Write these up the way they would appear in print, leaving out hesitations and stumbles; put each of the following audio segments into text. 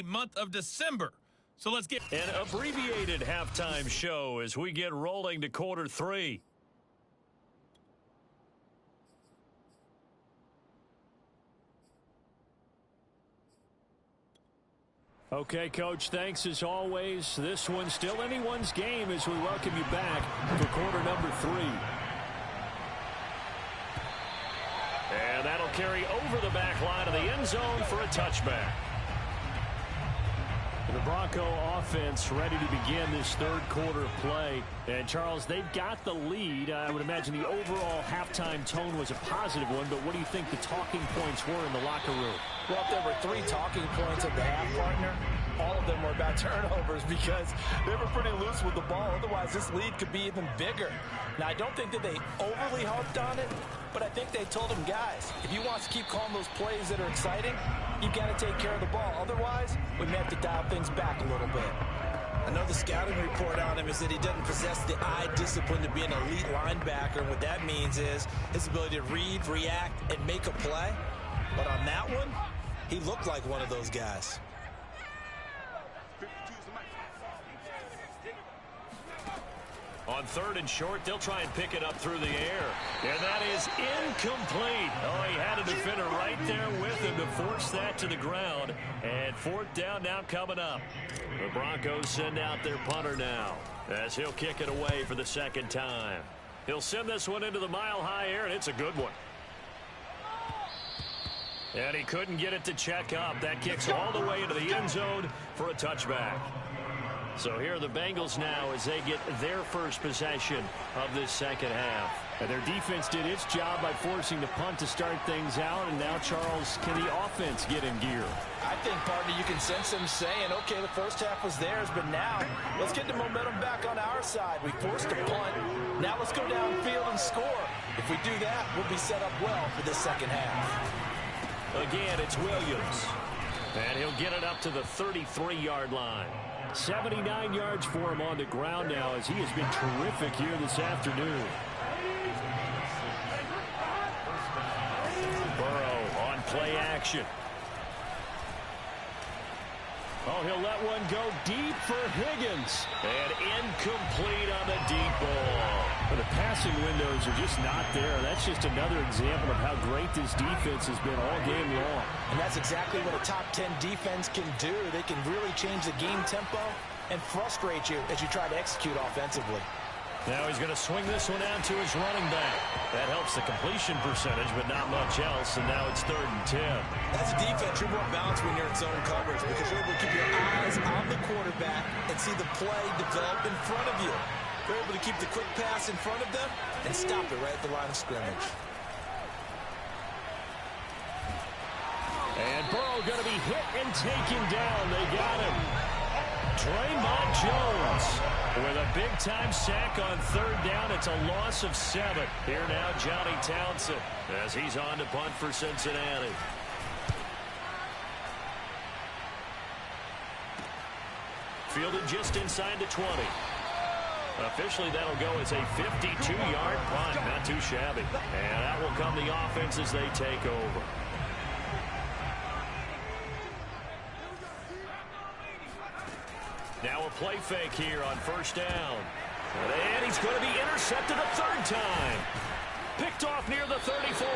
month of December. So let's get an abbreviated halftime show as we get rolling to quarter three. Okay, Coach, thanks as always. This one's still anyone's game as we welcome you back for quarter number 3. And that'll carry over the back line of the end zone for a touchback. The Bronco offense ready to begin this third quarter of play. And, Charles, they've got the lead. I would imagine the overall halftime tone was a positive one, but what do you think the talking points were in the locker room? Well, if there were 3 talking points at the half, partner, all of them were about turnovers because they were pretty loose with the ball. Otherwise, this lead could be even bigger. Now, I don't think that they overly harped on it, but I think they told them, guys, if you want to keep calling those plays that are exciting, you've got to take care of the ball. Otherwise, we may have to dial things back a little bit. I know the scouting report on him is that he doesn't possess the eye discipline to be an elite linebacker, and what that means is his ability to read, react, and make a play. But on that one, he looked like one of those guys. On third and short, they'll try and pick it up through the air. And that is incomplete. Oh, he had a defender right there with him to force that to the ground. And fourth down now coming up. The Broncos send out their punter now as he'll kick it away for the second time. He'll send this one into the mile-high air, and it's a good one. And he couldn't get it to check up. That kicks all the way into the end zone for a touchback. So here are the Bengals now as they get their first possession of this second half. And their defense did its job by forcing the punt to start things out. And now, Charles, can the offense get in gear? I think, partner, you can sense them saying, okay, the first half was theirs, but now let's get the momentum back on our side. We forced a punt. Now let's go downfield and score. If we do that, we'll be set up well for this second half. Again, it's Williams. And he'll get it up to the 33-yard line. 79 yards for him on the ground now as he has been terrific here this afternoon. Burrow on play action. Oh, he'll let one go deep for Higgins. And incomplete on the deep ball. But the passing windows are just not there. That's just another example of how great this defense has been all game long. And that's exactly what a top 10 defense can do. They can really change the game tempo and frustrate you as you try to execute offensively. Now he's going to swing this one out to his running back. That helps the completion percentage, but not much else, and now it's 3rd and 10. As a defense, you're more balanced when you're in zone coverage because you're able to keep your eyes on the quarterback and see the play develop in front of you. You're able to keep the quick pass in front of them and stop it right at the line of scrimmage. And Burrow going to be hit and taken down. They got him. Draymond Jones with a big-time sack on 3rd down. It's a loss of 7. Here now, Johnny Townsend as he's on to punt for Cincinnati. Fielded just inside the 20. Officially, that'll go as a 52-yard punt. Not too shabby. And that will come the offense as they take over. Now a play fake here on 1st down. And he's going to be intercepted a 3rd time. Picked off near the 34.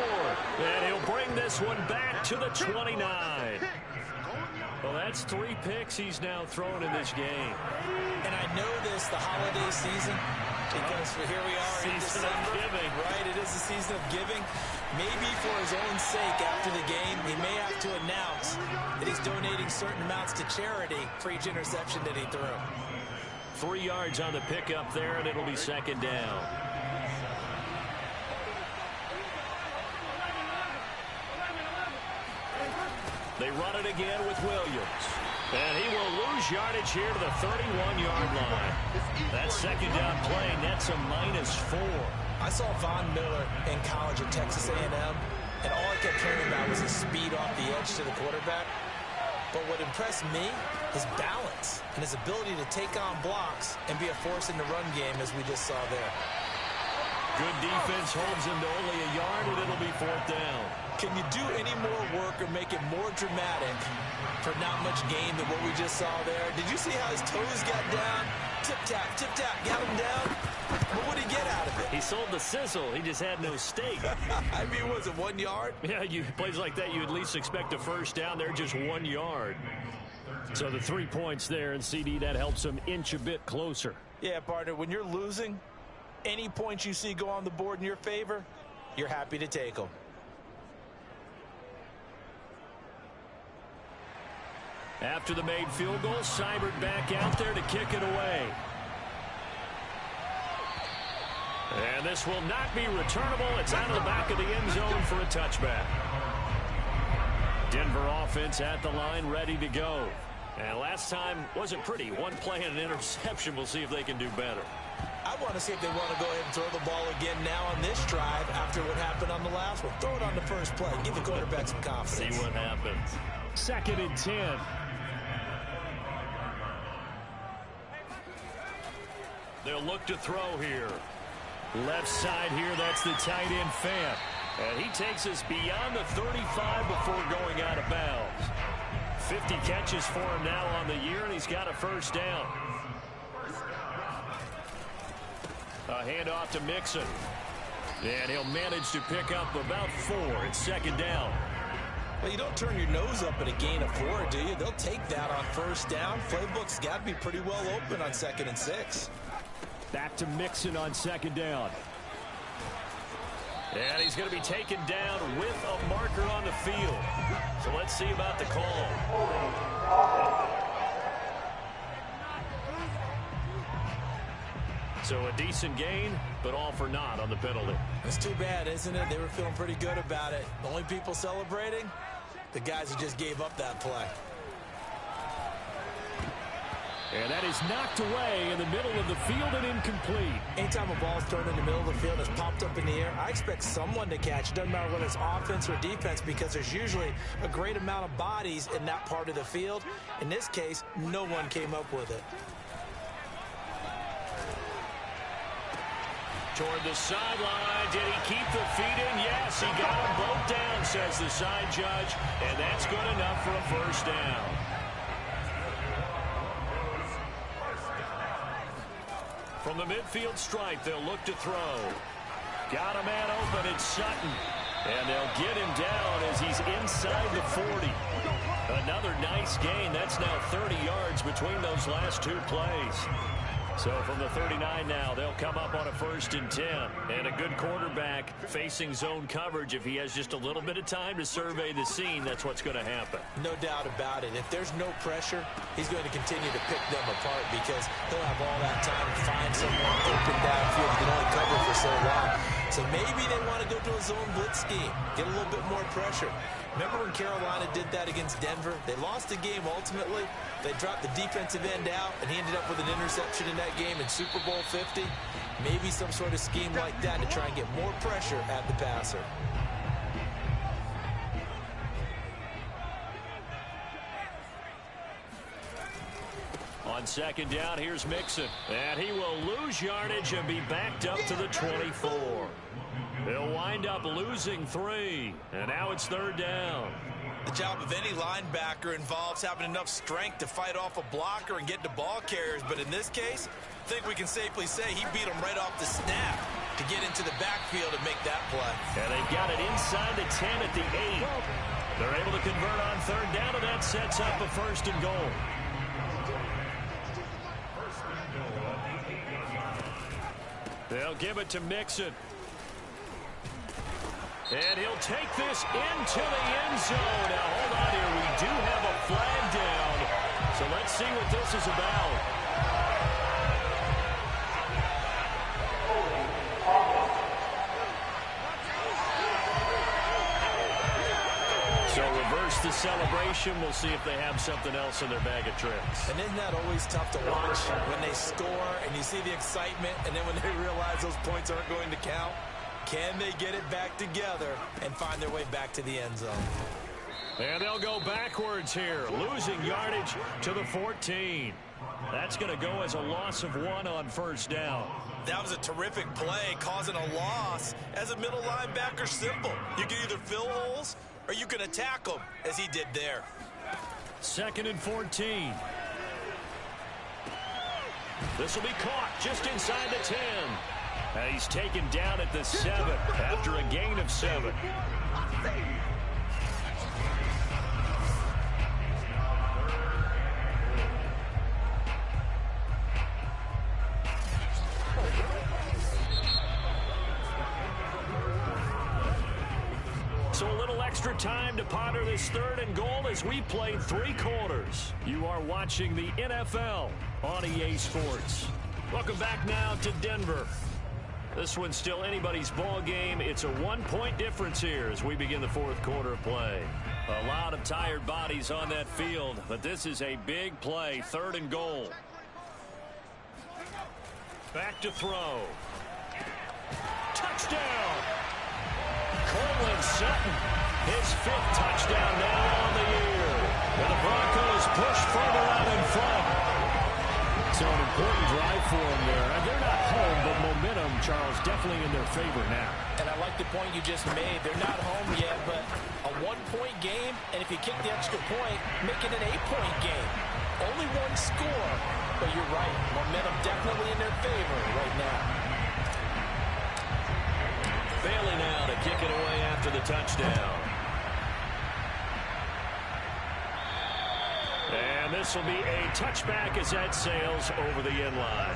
And he'll bring this one back to the 29. Well, that's 3 picks he's now thrown in this game. And I know this, the holiday season, because here we are in December. Season of giving. Right, it is the season of giving. Maybe for his own sake after the game, he may have to announce that he's donating certain amounts to charity for each interception that he threw. 3 yards on the pickup there, and it'll be 2nd down. They run it again with Williams. And he will lose yardage here to the 31-yard line. That 2nd down play nets a -4. I saw Von Miller in college at Texas A&M, and all I kept hearing about was his speed off the edge to the quarterback. But what impressed me, his balance and his ability to take on blocks and be a force in the run game as we just saw there. Good defense holds him to only a yard, and it'll be 4th down. Can you do any more work or make it more dramatic for not much gain than what we just saw there? Did you see how his toes got down? Tip-tap, got him down. But what did he get out of it? He sold the sizzle. He just had no steak. I mean, was it 1 yard? Yeah, plays like that, you at least expect a first down. They're just 1 yard. So the 3 points there, and CD, that helps him inch a bit closer. Yeah, partner, when you're losing, any points you see go on the board in your favor, you're happy to take them. After the made field goal, Seibert back out there to kick it away. And this will not be returnable. It's out of the back of the end zone for a touchback. Denver offense at the line, ready to go. And last time wasn't pretty. 1 play and an interception. We'll see if they can do better. I want to see if they want to go ahead and throw the ball again now on this drive after what happened on the last one. Throw it on the first play. Give the quarterback some confidence. See what happens. 2nd and 10. They'll look to throw here. Left side here, that's the tight end Fant. And he takes us beyond the 35 before going out of bounds. 50 catches for him now on the year, and he's got a first down. A handoff to Mixon. And he'll manage to pick up about 4. It's 2nd down. Well, you don't turn your nose up at a gain of 4, do you? They'll take that on first down. Playbook's got to be pretty well open on 2nd and 6. Back to Mixon on 2nd down. And he's going to be taken down with a marker on the field. So let's see about the call. So a decent gain, but all for naught on the penalty. It's too bad, isn't it? They were feeling pretty good about it. The only people celebrating, the guys who just gave up that play. And that is knocked away in the middle of the field and incomplete. Anytime a ball's thrown in the middle of the field and it's popped up in the air, I expect someone to catch. It doesn't matter whether it's offense or defense, because there's usually a great amount of bodies in that part of the field. In this case, no one came up with it. Toward the sideline. Did he keep the feet in? Yes, he got them both down, says the side judge. And that's good enough for a first down. From the midfield stripe, they'll look to throw. Got a man open, it's Sutton. And they'll get him down as he's inside the 40. Another nice gain. That's now 30 yards between those last 2 plays. So from the 39 now, they'll come up on a 1st and 10. And a good quarterback facing zone coverage. If he has just a little bit of time to survey the scene, that's what's going to happen. No doubt about it. If there's no pressure, he's going to continue to pick them apart because he'll have all that time to find someone open downfield he can only cover for so long. So maybe they want to go to a zone blitz scheme, get a little bit more pressure. Remember when Carolina did that against Denver? They lost the game ultimately. They dropped the defensive end out, and he ended up with an interception in that game in Super Bowl 50. Maybe some sort of scheme like that to try and get more pressure at the passer. On 2nd down, here's Mixon. And he will lose yardage and be backed up to the 24. They'll wind up losing 3. And now it's 3rd down. The job of any linebacker involves having enough strength to fight off a blocker and get to ball carriers. But in this case, I think we can safely say he beat him right off the snap to get into the backfield and make that play. And they've got it inside the 10 at the 8. They're able to convert on 3rd down, and that sets up a 1st and goal. They'll give it to Mixon. And he'll take this into the end zone. Now, hold on here. We do have a flag down. So let's see what this is about. So reverse the celebration. We'll see if they have something else in their bag of tricks. And isn't that always tough to watch when they score and you see the excitement, and then when they realize those points aren't going to count? Can they get it back together and find their way back to the end zone? And they'll go backwards here, losing yardage to the 14. That's going to go as a loss of 1 on first down. That was a terrific play, causing a loss. As a middle linebacker, simple. You can either fill holes or you can attack them, as he did there. 2nd and 14. This will be caught just inside the 10. He's taken down at the 7 after a gain of 7. So a little extra time to ponder this 3rd and goal as we played 3 quarters. You are watching the NFL on EA Sports. Welcome back now to Denver. This one's still anybody's ball game. It's a 1-point difference here as we begin the 4th quarter of play. A lot of tired bodies on that field, but this is a big play. 3rd and goal. Back to throw. Touchdown! Courtland Sutton, his 5th touchdown now on the year. And the Broncos push further out in front. So an important drive for them there. And they're not home, but momentum, Charles, definitely in their favor now. And I like the point you just made. They're not home yet, but a 1-point game, and if you kick the extra point, make it an 8-point game. Only 1 score, but you're right. Momentum definitely in their favor right now. Bailey now to kick it away after the touchdown. And this will be a touchback as that sails over the end line.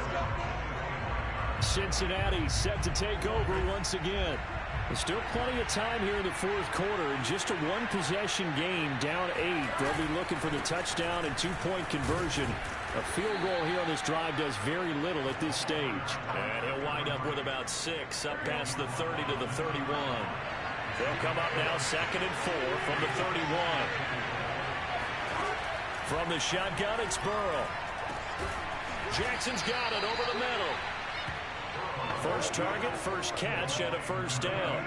Cincinnati set to take over once again. There's still plenty of time here in the 4th quarter. And just a 1-possession game, down 8. They'll be looking for the touchdown and 2-point conversion. A field goal here on this drive does very little at this stage. And he'll wind up with about 6 up past the 30 to the 31. They'll come up now 2nd and 4 from the 31. From the shotgun, it's Burrow. Jackson's got it over the middle. First target, first catch, and a first down.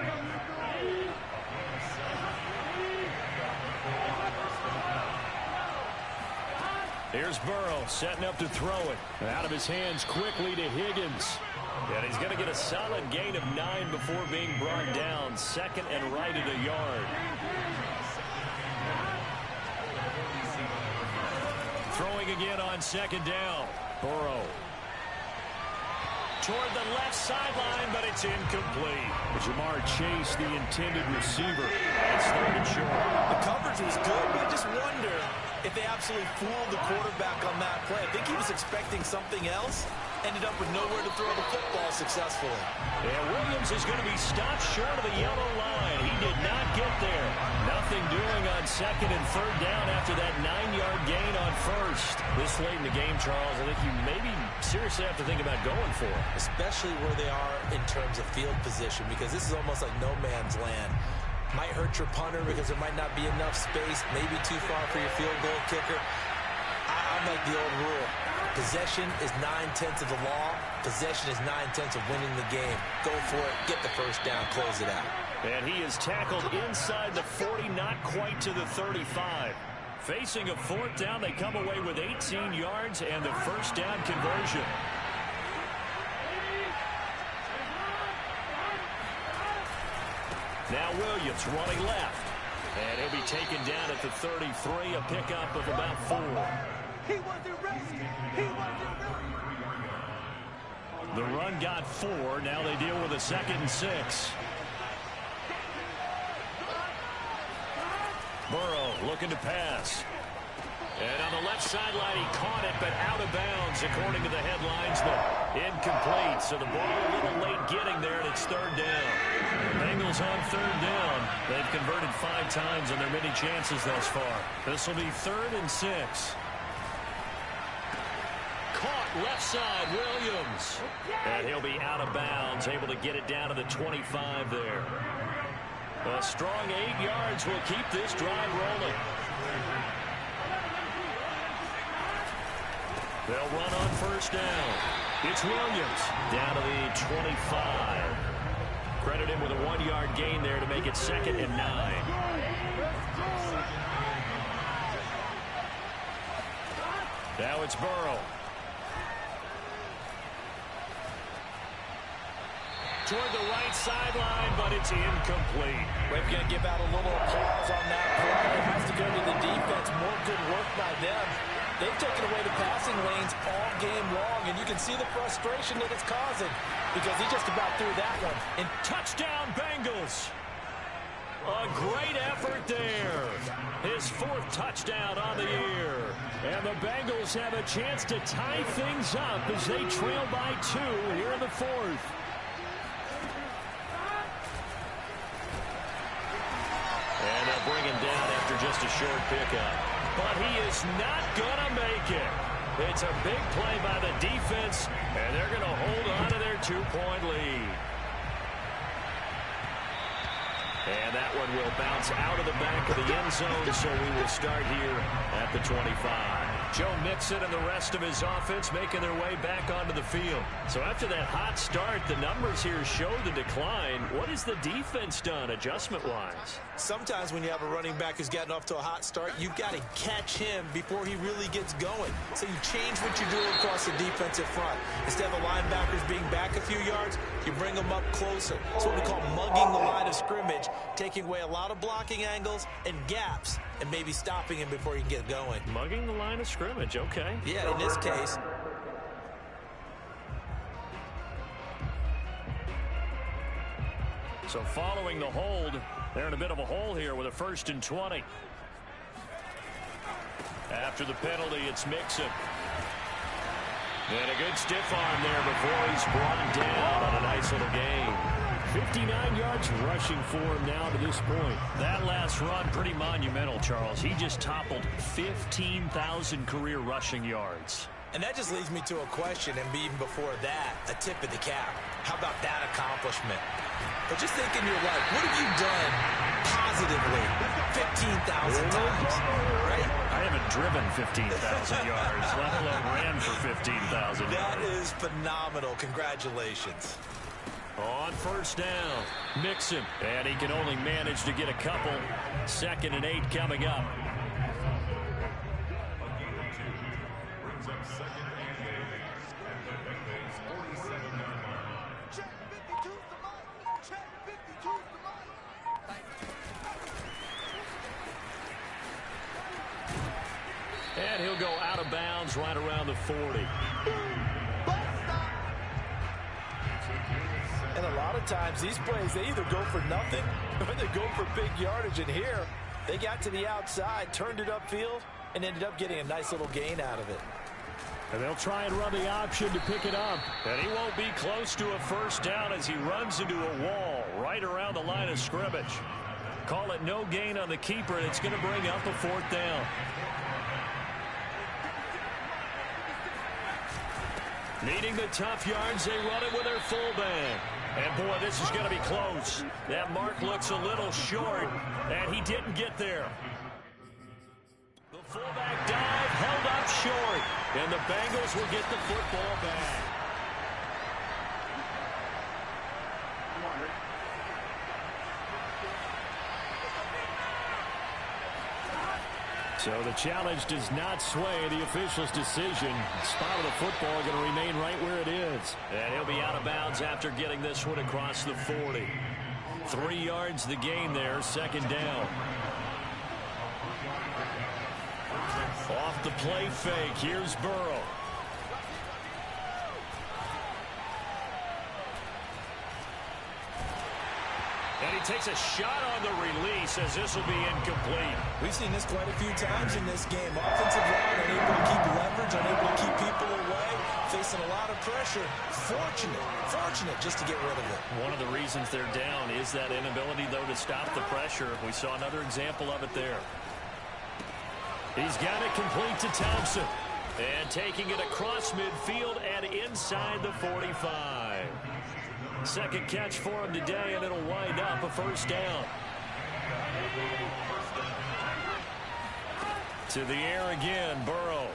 Here's Burrow setting up to throw it. Out of his hands quickly to Higgins. And he's going to get a solid gain of 9 before being brought down. 2nd and right at a yard. Throwing again on 2nd down. Burrow. Toward the left sideline, but it's incomplete. Jamar Chase, the intended receiver. It's 3rd and short. The coverage was good, but I just wonder if they absolutely fooled the quarterback on that play. I think he was expecting something else. Ended up with nowhere to throw the football successfully. And Williams is going to be stopped short of the yellow line. He did not get there. Nothing doing on 2nd and 3rd down after that 9-yard gain on 1st. This late in the game, Charles, I think you maybe seriously have to think about going for it. Especially where they are in terms of field position, because this is almost like no man's land. Might hurt your punter because there might not be enough space, maybe too far for your field goal kicker. I'm like the old rule. Possession is 9/10 of the law. Possession is 9/10 of winning the game. Go for it. Get the first down. Close it out. And he is tackled inside the 40, not quite to the 35. Facing a 4th down, they come away with 18 yards and the first down conversion. Now Williams running left. And he'll be taken down at the 33, a pickup of about 4. He wasn't ready. He wasn't ready. The run got 4. Now they deal with a 2nd and 6. Burrow looking to pass. And on the left sideline, he caught it, but out of bounds, according to the head linesman. Incomplete, so the ball a little late getting there, and it's 3rd down. The Bengals on 3rd down. They've converted 5 times on their many chances thus far. This will be 3rd and 6. Caught left side, Williams. And he'll be out of bounds, able to get it down to the 25 there. A strong 8 yards will keep this drive rolling. They'll run on first down. It's Williams down to the 25. Credit him with a 1-yard gain there to make it 2nd and 9. Now it's Burrow. Toward the right sideline, but it's incomplete. We're going to give out a little applause on that play. It has to go to the defense. More good work by them. They've taken away the passing lanes all game long, and you can see the frustration that it's causing because he just about threw that one. And touchdown, Bengals. A great effort there. His 4th touchdown on the year. And the Bengals have a chance to tie things up as they trail by 2 here in the 4th. And they'll bring him down after just a short pickup. But he is not going to make it. It's a big play by the defense, and they're going to hold on to their 2-point lead. And that one will bounce out of the back of the end zone, so we will start here at the 25. Joe Mixon and the rest of his offense making their way back onto the field. So after that hot start, the numbers here show the decline. What has the defense done adjustment-wise? Sometimes when you have a running back who's gotten off to a hot start, you've got to catch him before he really gets going. So you change what you're doing across the defensive front. Instead of the linebackers being back a few yards, you bring them up closer. It's what we call mugging the line of scrimmage, taking away a lot of blocking angles and gaps and maybe stopping him before he can get going. Mugging the line of scrimmage, okay. Yeah, in this case. So following the hold, they're in a bit of a hole here with a 1st and 20. After the penalty, it's Mixon. And a good stiff arm there before he's brought down on a nice little gain. 59 yards rushing for him now to this point. That last run, pretty monumental, Charles. He just toppled 15,000 career rushing yards. And that just leads me to a question, and even before that, a tip of the cap. How about that accomplishment? But just think in your life, what have you done positively 15,000 times, right? I haven't driven 15,000 yards, let alone ran for 15,000 yards. That is phenomenal. Congratulations. On 1st down, Mixon. And he can only manage to get a couple. 2nd and 8 coming up. And he'll go out of bounds right around the 40. And a lot of times these plays, they either go for nothing or they go for big yardage. And here, they got to the outside, turned it upfield, and ended up getting a nice little gain out of it. And they'll try and run the option to pick it up. And he won't be close to a 1st down as he runs into a wall right around the line of scrimmage. Call it no gain on the keeper, and it's going to bring up a 4th down. Needing the tough yards, they run it with their fullback. And, boy, this is going to be close. That mark looks a little short, and he didn't get there. The fullback dive held up short, and the Bengals will get the football back. So the challenge does not sway the official's decision. The spot of the football going to remain right where it is. And he'll be out of bounds after getting this one across the 40. 3 yards the gain there, 2nd down. Off the play fake, here's Burrow. And he takes a shot on the release as this will be incomplete. We've seen this quite a few times in this game. Offensive line unable to keep leverage, unable to keep people away, facing a lot of pressure. Fortunate just to get rid of it. One of the reasons they're down is that inability, though, to stop the pressure. We saw another example of it there. He's got it complete to Thompson. And taking it across midfield and inside the 45. 2nd catch for him today, and it'll wind up a 1st down. To the air again, Burrow.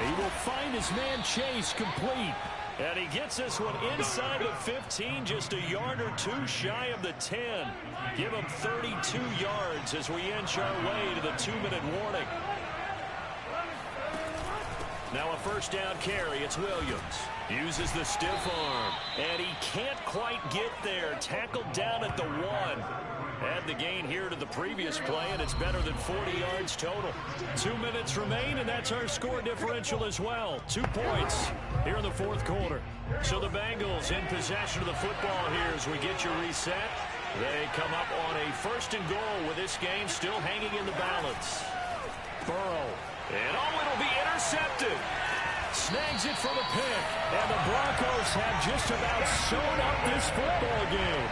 He will find his man Chase complete. And he gets this one inside the 15, just a yard or 2 shy of the 10. Give him 32 yards as we inch our way to the 2-minute warning. Now a first down carry. It's Williams. Uses the stiff arm. And he can't quite get there. Tackled down at the 1. Add the gain here to the previous play, and it's better than 40 yards total. 2 minutes remain, and that's our score differential as well. 2 points here in the fourth quarter. So the Bengals in possession of the football here as we get you reset. They come up on a 1st and goal with this game still hanging in the balance. Burrow. And it'll be intercepted. Snags it for the pick. And the Broncos have just about sewn up this football game.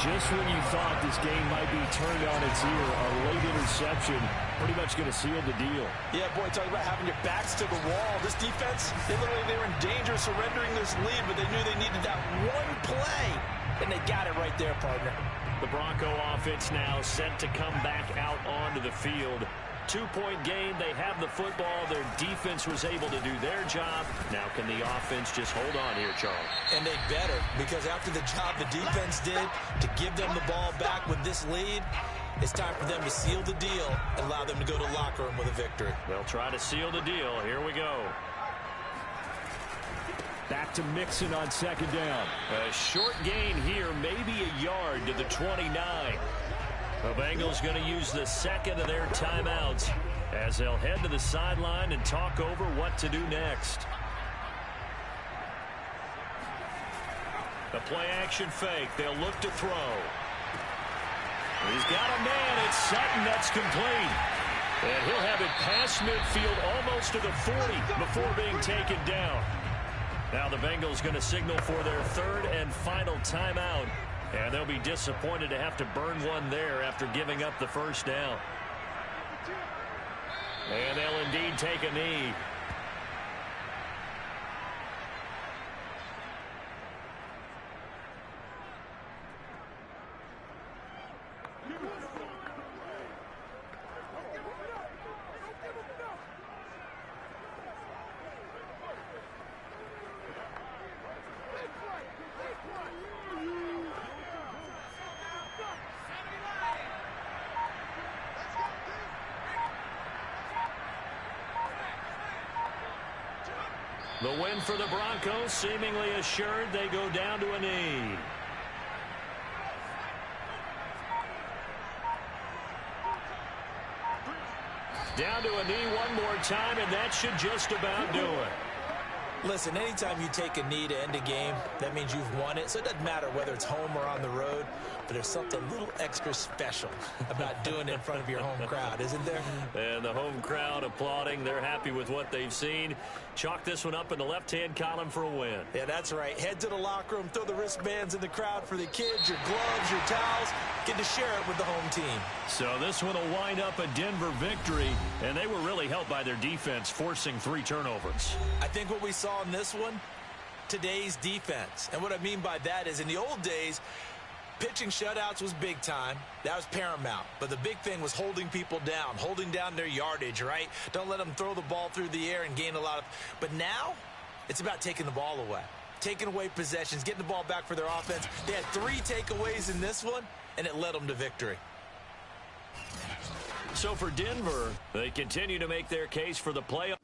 Just when you thought this game might be turned on its ear, a late interception pretty much going to seal the deal. Yeah, boy, talking about having your backs to the wall. This defense, they were in danger of surrendering this lead, but they knew they needed that one play. And they got it right there, partner. The Bronco offense now set to come back out onto the field. 2-point game. They have the football. Their defense was able to do their job. Now can the offense just hold on here, Charles? And they better, because after the job the defense did to give them the ball back with this lead, it's time for them to seal the deal and allow them to go to the locker room with a victory. They'll try to seal the deal. Here we go. Back to Mixon on 2nd down. A short gain here, maybe a yard to the 29. The Bengals going to use the 2nd of their timeouts as they'll head to the sideline and talk over what to do next. The play-action fake. They'll look to throw. He's got a man. It's Sutton. That's complete. And he'll have it past midfield almost to the 40 before being taken down. Now the Bengals going to signal for their 3rd and final timeout. And they'll be disappointed to have to burn one there after giving up the first down. And they'll indeed take a knee. The win for the Broncos, seemingly assured. They go down to a knee. Down to a knee one more time, and that should just about do it. Listen, anytime you take a knee to end a game, that means you've won it. So it doesn't matter whether it's home or on the road, but there's something a little extra special about doing it in front of your home crowd, isn't there? And the home crowd applauding. They're happy with what they've seen. Chalk this one up in the left-hand column for a win. Yeah, that's right. Head to the locker room, throw the wristbands in the crowd for the kids, your gloves, your towels. Get to share it with the home team. So this one will wind up a Denver victory, and they were really helped by their defense, forcing 3 turnovers. I think what we saw in this one, today's defense. And what I mean by that is in the old days, pitching shutouts was big time. That was paramount. But the big thing was holding people down, holding down their yardage, right? Don't let them throw the ball through the air and gain a lot of... But now, it's about taking the ball away. Taking away possessions, getting the ball back for their offense. They had 3 takeaways in this one, and it led them to victory. So for Denver, they continue to make their case for the playoff.